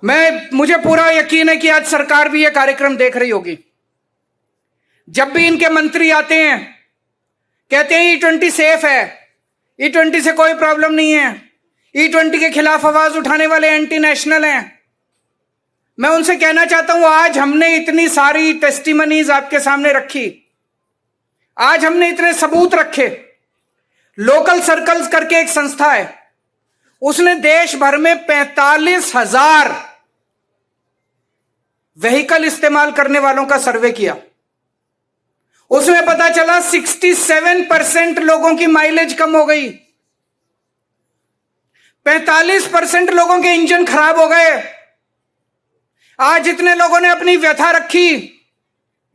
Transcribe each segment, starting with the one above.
मुझे पूरा यकीन है कि आज सरकार भी यह कार्यक्रम देख रही होगी। जब भी इनके मंत्री आते हैं कहते हैं E20 सेफ है, E20 से कोई प्रॉब्लम नहीं है, E20 के खिलाफ आवाज उठाने वाले एंटी नेशनल हैं। मैं उनसे कहना चाहता हूं, आज हमने इतनी सारी टेस्टिमनीज आपके सामने रखी, आज हमने इतने सबूत रखे। लोकल सर्कल्स करके एक संस्था है, उसने देश भर में 45,000 व्हीकल इस्तेमाल करने वालों का सर्वे किया। उसमें पता चला 67% लोगों की माइलेज कम हो गई, 45% लोगों के इंजन खराब हो गए। आज जितने लोगों ने अपनी व्यथा रखी,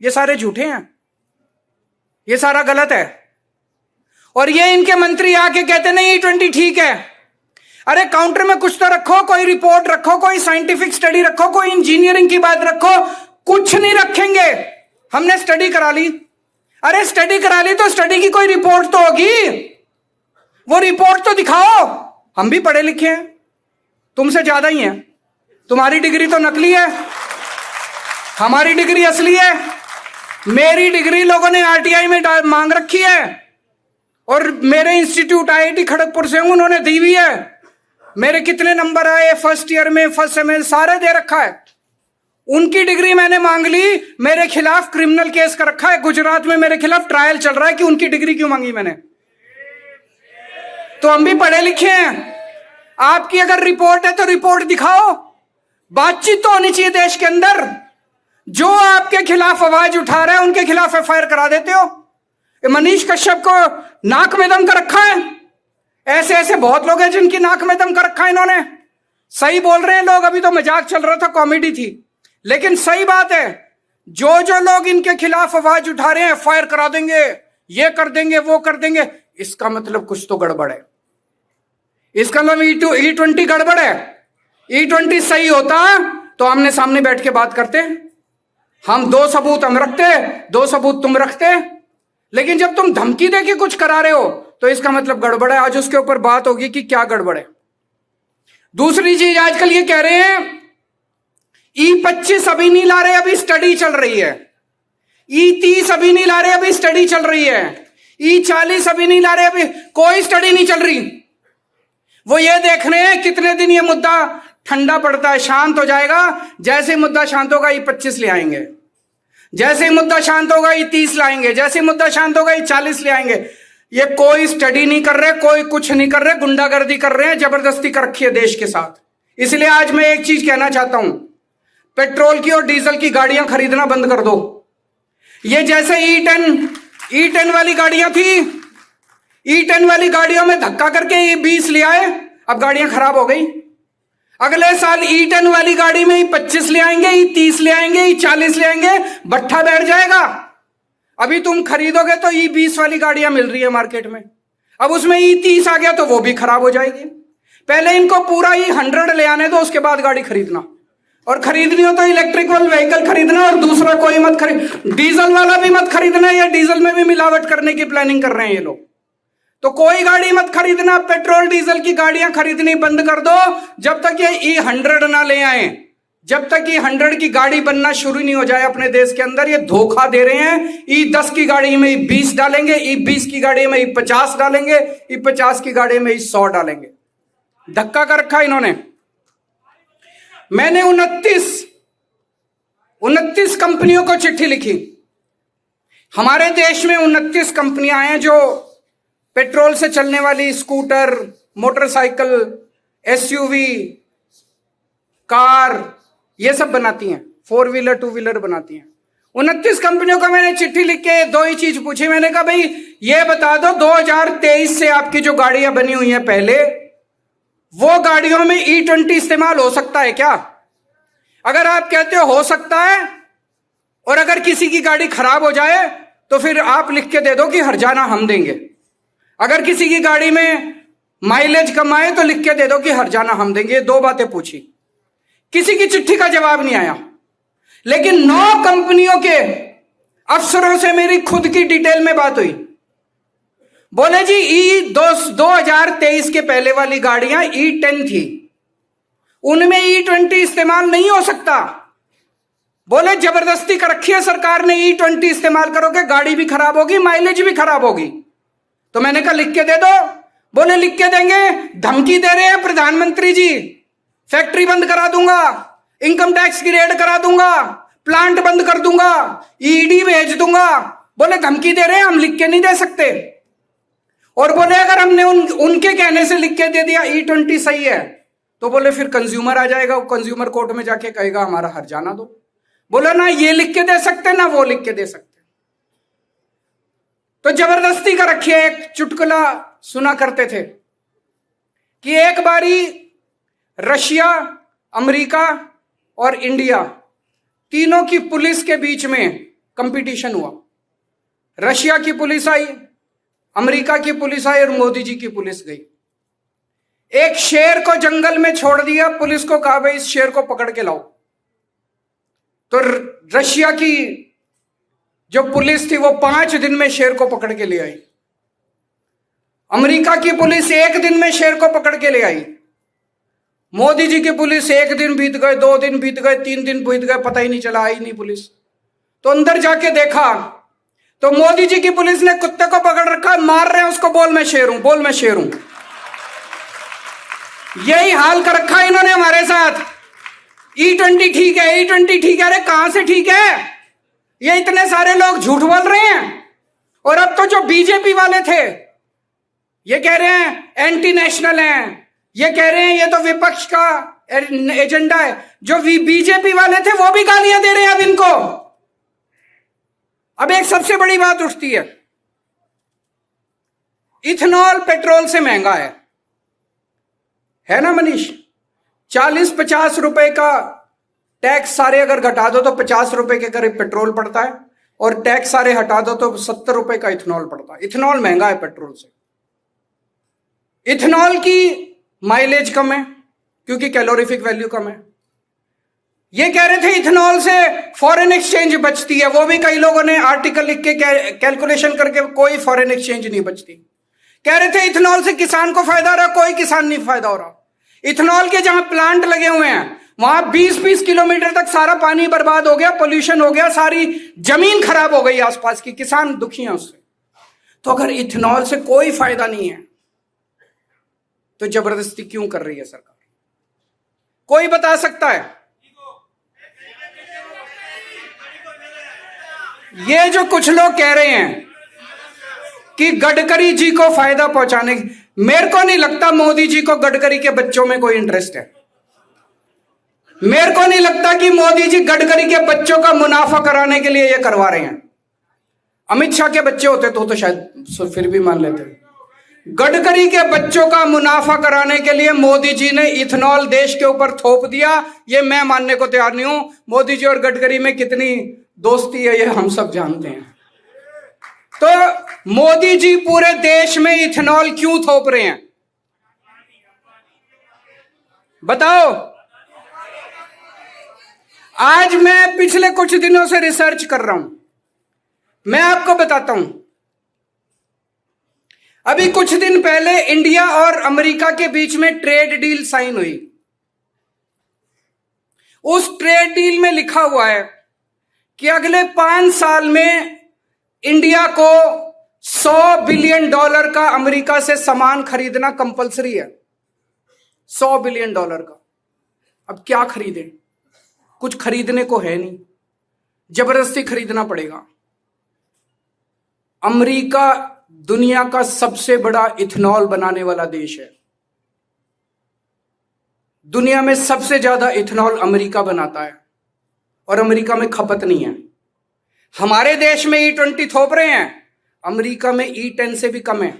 ये सारे झूठे हैं, ये सारा गलत है। और ये इनके मंत्री आके कहते नहीं E20 ठीक है। अरे काउंटर में कुछ तो रखो, कोई रिपोर्ट रखो, कोई साइंटिफिक स्टडी रखो, कोई इंजीनियरिंग की बात रखो। कुछ नहीं रखेंगे। हमने स्टडी करा ली। अरे स्टडी करा ली तो स्टडी की कोई रिपोर्ट तो होगी, वो रिपोर्ट तो दिखाओ। हम भी पढ़े लिखे हैं, तुमसे ज्यादा ही हैं। तुम्हारी डिग्री तो नकली है, हमारी डिग्री असली है। मेरी डिग्री लोगों ने RTI में मांग रखी है और मेरे इंस्टीट्यूट IIT खड़गपुर से उन्होंने दी हुई है। मेरे कितने नंबर आए फर्स्ट ईयर में, फर्स्ट सेमेस्टर, सारे दे रखा है। उनकी डिग्री मैंने मांग ली, मेरे खिलाफ क्रिमिनल केस कर रखा है। गुजरात में मेरे खिलाफ ट्रायल चल रहा है कि उनकी डिग्री क्यों मांगी मैंने। तो हम भी पढ़े लिखे हैं। आपकी अगर रिपोर्ट है तो रिपोर्ट दिखाओ। बातचीत तो होनी चाहिए देश के अंदर। जो आपके खिलाफ आवाज उठा रहे हैं उनके खिलाफ FIR करा देते हो। मनीष कश्यप को नाक में दम कर रखा है। ऐसे ऐसे बहुत लोग हैं जिनकी नाक में दम कर रखा है इन्होंने। सही बोल रहे हैं लोग, अभी तो मजाक चल रहा था, कॉमेडी थी, लेकिन सही बात है। जो जो लोग इनके खिलाफ आवाज उठा रहे हैं FIR करा देंगे, ये कर देंगे, वो कर देंगे, इसका मतलब कुछ तो गड़बड़ है। इसका मतलब E20 गड़बड़ है। E20 सही होता तो आमने सामने बैठ के बात करते। हम 2 सबूत हम रखते, 2 सबूत तुम रखते। लेकिन जब तुम धमकी दे के कुछ करा रहे हो तो इसका मतलब गड़बड़ है। आज उसके ऊपर बात होगी कि क्या गड़बड़ है। दूसरी चीज, आजकल ये कह रहे हैं E25 अभी नहीं ला रहे, अभी स्टडी चल रही है। E30 अभी नहीं ला रहे, अभी स्टडी चल रही है। E40 अभी नहीं ला रहे, अभी कोई स्टडी नहीं चल रही। वो ये देख रहे हैं कितने दिन ये मुद्दा ठंडा पड़ता है, शांत हो जाएगा। जैसे ही मुद्दा शांत होगा E25 ले आएंगे, जैसे ही मुद्दा शांत होगा E30 लाएंगे, जैसे ही मुद्दा शांत होगा E40 ले आएंगे। ये कोई स्टडी नहीं कर रहे, कोई कुछ नहीं कर रहे, गुंडागर्दी कर रहे हैं, जबरदस्ती कर रखी है देश के साथ। इसलिए आज मैं एक चीज कहना चाहता हूं, पेट्रोल की और डीजल की गाड़ियां खरीदना बंद कर दो। ये जैसे E10 वाली गाड़ियां थी, E10 वाली गाड़ियों में धक्का करके E20 ले आए, अब गाड़ियां खराब हो गई। अगले साल E10 वाली गाड़ी में E25 ले आएंगे, E30 ले आएंगे, E40 ले आएंगे, भट्ठा बैठ जाएगा। अभी तुम खरीदोगे तो E20 वाली गाड़ियां मिल रही है मार्केट में, अब उसमें E30 आ गया तो वो भी खराब हो जाएगी। पहले इनको पूरा E100 ले आने दो, उसके बाद गाड़ी खरीदना। और खरीदनी हो तो इलेक्ट्रिकल व्हीकल खरीदना, और दूसरा कोई मत खरीद, डीजल वाला भी मत खरीदना। या डीजल में भी मिलावट करने की प्लानिंग कर रहे हैं ये लोग, तो कोई गाड़ी मत खरीदना। पेट्रोल डीजल की गाड़ियां खरीदनी बंद कर दो जब तक ये E100 ना ले आए। जब तक E100 की गाड़ी बनना शुरू नहीं हो जाए अपने देश के अंदर। ये धोखा दे रहे हैं। E10 की गाड़ी में E20 डालेंगे, E20 की गाड़ी में E50 डालेंगे, E50 की गाड़ी में E100 डालेंगे। धक्का कर रखा इन्होंने। मैंने 29 कंपनियों को चिट्ठी लिखी। हमारे देश में 29 कंपनियां हैं जो पेट्रोल से चलने वाली स्कूटर, मोटरसाइकिल, SUV, कार, ये सब बनाती हैं, 4 व्हीलर 2 व्हीलर बनाती हैं। 29 कंपनियों को मैंने चिट्ठी लिख के 2 ही चीज पूछी। मैंने कहा भाई ये बता दो 2023 से आपकी जो गाड़ियां बनी हुई हैं पहले, वो गाड़ियों में E20 इस्तेमाल हो सकता है क्या? अगर आप कहते हो सकता है, और अगर किसी की गाड़ी खराब हो जाए तो फिर आप लिख के दे दो कि हर्जाना हम देंगे। अगर किसी की गाड़ी में माइलेज कम आए तो लिख के दे दो कि हर्जाना हम देंगे। ये 2 बातें पूछी, किसी की चिट्ठी का जवाब नहीं आया। लेकिन 9 कंपनियों के अफसरों से मेरी खुद की डिटेल में बात हुई। बोले जी 2023 के पहले वाली गाड़ियां E10 थी, उनमें E20 इस्तेमाल नहीं हो सकता। बोले जबरदस्ती कर रखी है सरकार ने, E20 इस्तेमाल करोगे गाड़ी भी खराब होगी, माइलेज भी खराब होगी। तो मैंने कहा लिख के दे दो। बोले लिख के देंगे, धमकी दे रहे हैं प्रधानमंत्री जी, फैक्ट्री बंद करा दूंगा, इनकम टैक्स की रेड करा दूंगा, प्लांट बंद कर दूंगा, ईडी भेज दूंगा। बोले धमकी दे रहे हैं, हम लिख के नहीं दे सकते। और बोले अगर हमने उनके कहने से लिख के दे दिया E20 सही है, तो बोले फिर कंज्यूमर आ जाएगा, कंज्यूमर कोर्ट में जाके कहेगा हमारा हर्जाना दो। बोला ना ये लिख के दे सकते ना वो लिख के दे सकते। तो जबरदस्ती का रखिए। एक चुटकुला सुना करते थे कि एक बारी रशिया, अमेरिका और इंडिया तीनों की पुलिस के बीच में कंपटीशन हुआ। रशिया की पुलिस आई, अमेरिका की पुलिस आई और मोदी जी की पुलिस गई। एक शेर को जंगल में छोड़ दिया, पुलिस को कहा भाई इस शेर को पकड़ के लाओ। तो रशिया की जो पुलिस थी वो 5 दिन में शेर को पकड़ के ले आई। अमेरिका की पुलिस 1 दिन में शेर को पकड़ के ले आई। मोदी जी की पुलिस 1 दिन बीत गए, 2 दिन बीत गए, 3 दिन बीत गए, पता ही नहीं चला, आई नहीं पुलिस। तो अंदर जाके देखा तो मोदी जी की पुलिस ने कुत्ते को पकड़ रखा, मार रहे हैं उसको, बोल मैं शेर हूं, बोल मैं शेर हूं। यही हाल कर रखा है इन्होंने हमारे साथ। E20 ठीक है, E20 ठीक है। अरे कहां से ठीक है? ये इतने सारे लोग झूठ बोल रहे हैं। और अब तो जो बीजेपी वाले थे ये कह रहे हैं एंटी नेशनल हैं, ये कह रहे हैं ये तो विपक्ष का एजेंडा है। जो बीजेपी वाले थे वो भी गालियां दे रहे हैं अब इनको। अब एक सबसे बड़ी बात उठती है, इथेनॉल पेट्रोल से महंगा है ना मनीष? 40-50 रुपए का टैक्स सारे अगर घटा दो तो 50 रुपए के करीब पेट्रोल पड़ता है, और टैक्स सारे हटा दो तो 70 रुपए का इथेनॉल पड़ता है। इथेनॉल महंगा है पेट्रोल से। इथेनॉल की माइलेज कम है क्योंकि कैलोरीफिक वैल्यू कम है। ये कह रहे थे इथेनॉल से फॉरेन एक्सचेंज बचती है, वो भी कई लोगों ने आर्टिकल लिख के कैलकुलेशन करके कोई फॉरेन एक्सचेंज नहीं बचती। कह रहे थे इथेनॉल से किसान को फायदा हो रहा, कोई किसान नहीं फायदा हो रहा। इथेनॉल के जहां प्लांट लगे हुए हैं वहां 20-20 किलोमीटर तक सारा पानी बर्बाद हो गया, पोल्यूशन हो गया, सारी जमीन खराब हो गई आसपास की, किसान दुखी हैं उससे। तो अगर इथेनॉल से कोई फायदा नहीं है तो जबरदस्ती क्यों कर रही है सरकार? कोई बता सकता है? ये जो कुछ लोग कह रहे हैं कि गडकरी जी को फायदा पहुंचाने, मेरे को नहीं लगता मोदी जी को गडकरी के बच्चों में कोई इंटरेस्ट है। मेरे को नहीं लगता कि मोदी जी गडकरी के बच्चों का मुनाफा कराने के लिए ये करवा रहे हैं। अमित शाह के बच्चे होते तो शायद फिर भी मान लेते। गडकरी के बच्चों का मुनाफा कराने के लिए मोदी जी ने इथेनॉल देश के ऊपर थोप दिया, ये मैं मानने को तैयार नहीं हूं। मोदी जी और गडकरी में कितनी दोस्ती है ये हम सब जानते हैं। तो मोदी जी पूरे देश में इथेनॉल क्यों थोप रहे हैं बताओ? आज मैं पिछले कुछ दिनों से रिसर्च कर रहा हूं, मैं आपको बताता हूं। अभी कुछ दिन पहले इंडिया और अमेरिका के बीच में ट्रेड डील साइन हुई। उस ट्रेड डील में लिखा हुआ है कि अगले 5 साल में इंडिया को $100 बिलियन का अमेरिका से सामान खरीदना कंपलसरी है। $100 बिलियन का। अब क्या खरीदें? कुछ खरीदने को है नहीं, जबरदस्ती खरीदना पड़ेगा। अमेरिका दुनिया का सबसे बड़ा इथेनॉल बनाने वाला देश है। दुनिया में सबसे ज्यादा इथेनॉल अमेरिका बनाता है और अमेरिका में खपत नहीं है। हमारे देश में E20 थोप रहे हैं, अमेरिका में E10 से भी कम है,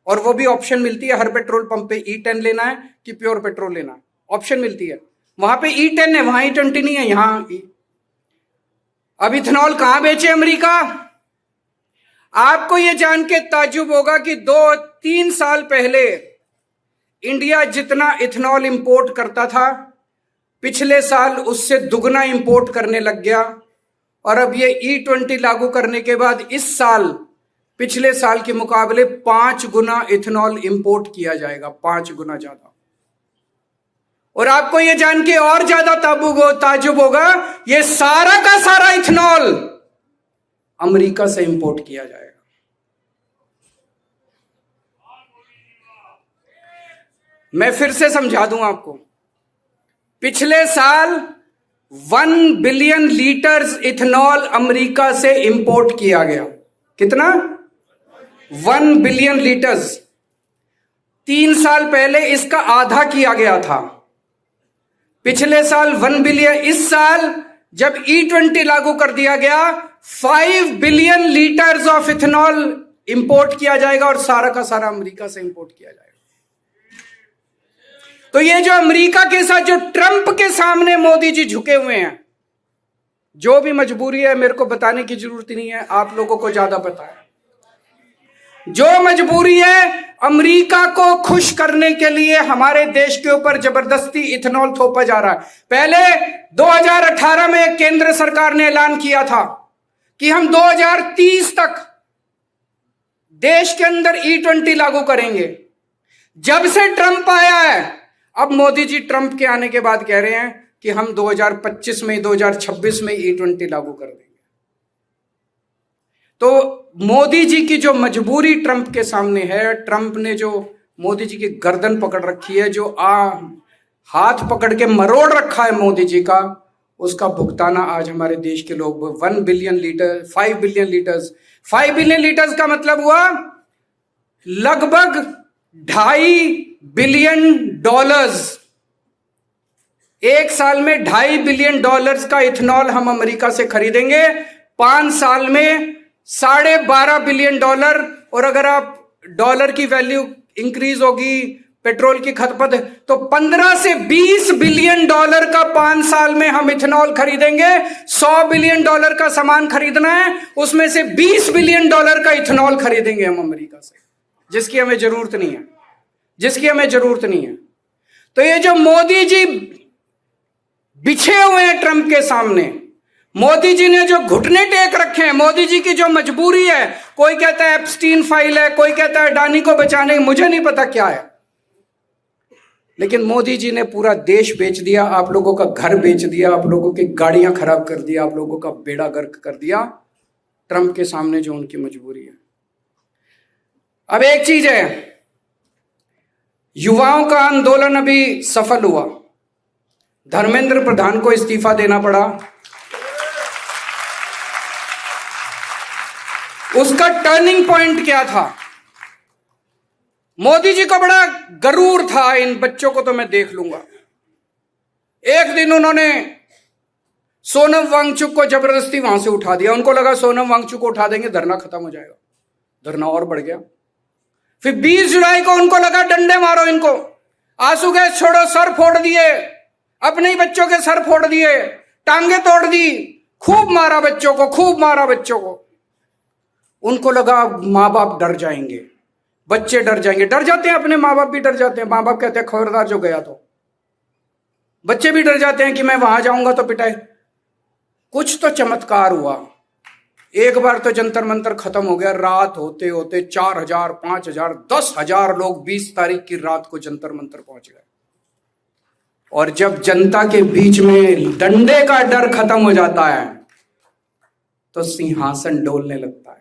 और वो भी ऑप्शन मिलती है हर पेट्रोल पंप पे, E10 लेना है कि प्योर पेट्रोल लेना है, ऑप्शन मिलती है। वहां पे E10 है, वहां E20 नहीं है, यहां अब इथेनॉल कहां बेचे अमेरिका? आपको यह जान के ताज्जुब होगा कि 2-3 साल पहले इंडिया जितना इथेनॉल इंपोर्ट करता था, पिछले साल उससे दुगना इंपोर्ट करने लग गया। और अब ये E20 लागू करने के बाद इस साल पिछले साल के मुकाबले 5 गुना इथेनॉल इंपोर्ट किया जाएगा, 5 गुना ज्यादा। और आपको ये जान के और ज्यादा ताजुब होगा, ये सारा का सारा इथेनॉल अमेरिका से इंपोर्ट किया जाएगा। मैं फिर से समझा दूं आपको, पिछले साल 1 बिलियन लीटर्स इथेनॉल अमेरिका से इंपोर्ट किया गया। कितना? 1 बिलियन लीटर्स। 3 साल पहले इसका आधा किया गया था। पिछले साल 1 बिलियन, इस साल जब E20 लागू कर दिया गया 5 billion litres of ethanol import किया जाएगा और सारा का सारा अमेरिका से इंपोर्ट किया जाएगा। तो ये जो अमेरिका के साथ जो ट्रंप के सामने मोदी जी झुके हुए हैं, जो भी मजबूरी है मेरे को बताने की जरूरत नहीं है, आप लोगों को ज्यादा पता है। जो मजबूरी है, अमेरिका को खुश करने के लिए हमारे देश के ऊपर जबरदस्ती इथेनॉल थोपा जा रहा है। पहले 2018 में केंद्र सरकार ने ऐलान किया था कि हम 2030 तक देश के अंदर E20 लागू करेंगे। जब से ट्रंप आया है, अब मोदी जी ट्रंप के आने के बाद कह रहे हैं कि हम 2025 में 2026 में E20 लागू कर देंगे। तो मोदी जी की जो मजबूरी ट्रंप के सामने है, ट्रंप ने जो मोदी जी की गर्दन पकड़ रखी है, जो हाथ पकड़ के मरोड़ रखा है मोदी जी का, उसका भुगताना आज हमारे देश के लोग 1 billion litre 5 billion litres 5 billion litres का मतलब हुआ लगभग 2.5 बिलियन डॉलर्स। एक साल में 2.5 बिलियन डॉलर्स का इथेनॉल हम अमेरिका से खरीदेंगे। 5 साल में 12.5 बिलियन डॉलर। और अगर आप डॉलर की वैल्यू इंक्रीज होगी, पेट्रोल की खपत, तो 15 से 20 बिलियन डॉलर का 5 साल में हम इथेनॉल खरीदेंगे। 100 बिलियन डॉलर का सामान खरीदना है, उसमें से 20 बिलियन डॉलर का इथेनॉल खरीदेंगे हम अमेरिका से, जिसकी हमें जरूरत नहीं है, जिसकी हमें जरूरत नहीं है। तो ये जो मोदी जी बिछे हुए हैं ट्रंप के सामने, मोदी जी ने जो घुटने टेक रखे हैं, मोदी जी की जो मजबूरी है, कोई कहता है एप्स्टीन फाइल है, कोई कहता है अडानी को बचाने, मुझे नहीं पता क्या है, लेकिन मोदी जी ने पूरा देश बेच दिया, आप लोगों का घर बेच दिया, आप लोगों की गाड़ियां खराब कर दिया, आप लोगों का बेड़ा गर्क कर दिया, ट्रंप के सामने जो उनकी मजबूरी है। अब एक चीज है, युवाओं का आंदोलन अभी सफल हुआ, धर्मेंद्र प्रधान को इस्तीफा देना पड़ा। उसका टर्निंग पॉइंट क्या था? मोदी जी को बड़ा गरूर था, इन बच्चों को तो मैं देख लूंगा। एक दिन उन्होंने सोनम वांगचुक को जबरदस्ती वहां से उठा दिया। उनको लगा सोनम वांगचुक को उठा देंगे धरना खत्म हो जाएगा, धरना और बढ़ गया। फिर 20 जुलाई को उनको लगा डंडे मारो इनको, आंसू गैस छोड़ो, सर फोड़ दिए, अपने ही बच्चों के सर फोड़ दिए, टांगे तोड़ दी, खूब मारा बच्चों को, खूब मारा बच्चों को। उनको लगा माँ बाप डर जाएंगे, बच्चे डर जाएंगे, डर जाते हैं, अपने माँ बाप भी डर जाते हैं। माँ बाप कहते हैं खबरदार जो गया तो, बच्चे भी डर जाते हैं कि मैं वहां जाऊंगा तो पिटाई। कुछ तो चमत्कार हुआ, एक बार तो जंतर मंतर खत्म हो गया। रात होते होते 4,000, 5,000, 10,000 लोग 20 तारीख की रात को जंतर मंतर पहुंच गए। और जब जनता के बीच में डंडे का डर खत्म हो जाता है तो सिंहासन डोलने लगता है।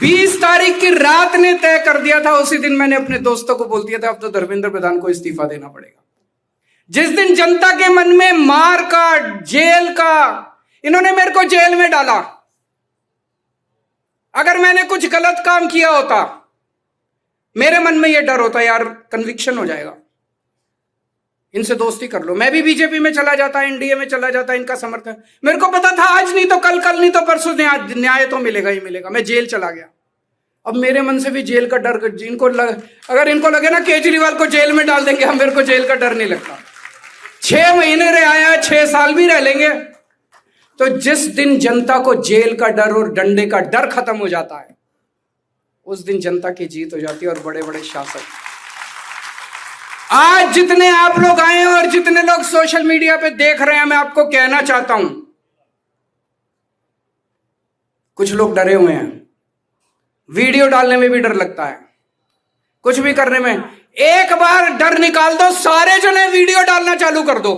20 तारीख की रात ने तय कर दिया था, उसी दिन मैंने अपने दोस्तों को बोल दिया था अब तो धर्मेंद्र प्रधान को इस्तीफा देना पड़ेगा। जिस दिन जनता के मन में मार का, जेल का, इन्होंने मेरे को जेल में डाला। अगर मैंने कुछ गलत काम किया होता, मेरे मन में यह डर होता यार कन्विक्शन हो जाएगा, इनसे दोस्ती कर लो, मैं भी बीजेपी में चला जाता, एनडीए में चला जाता, इनका समर्थन। मेरे को पता था आज नहीं तो कल, कल नहीं तो परसों न्याय तो मिलेगा ही मिलेगा। मैं जेल चला गया। अब मेरे मन से भी जेल का डर, अगर इनको लगे ना केजरीवाल को जेल में डाल देंगे, हम, मेरे को जेल का डर नहीं लगता। 6 महीने रह आया, 6 साल भी रह लेंगे। तो जिस दिन जनता को जेल का डर और डंडे का डर खत्म हो जाता है, उस दिन जनता की जीत हो जाती है। और बड़े बड़े शासक, आज जितने आप लोग आए हैं और जितने लोग सोशल मीडिया पे देख रहे हैं, मैं आपको कहना चाहता हूं, कुछ लोग डरे हुए हैं, वीडियो डालने में भी डर लगता है, कुछ भी करने में। एक बार डर निकाल दो, सारे जने वीडियो डालना चालू कर दो,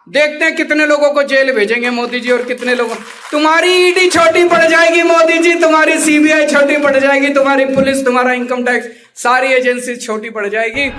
देखते हैं कितने लोगों को जेल भेजेंगे मोदी जी और कितने लोगों। तुम्हारी ईडी छोटी पड़ जाएगी मोदी जी, तुम्हारी सीबीआई छोटी पड़ जाएगी, तुम्हारी पुलिस, तुम्हारा इनकम टैक्स, सारी एजेंसी छोटी पड़ जाएगी।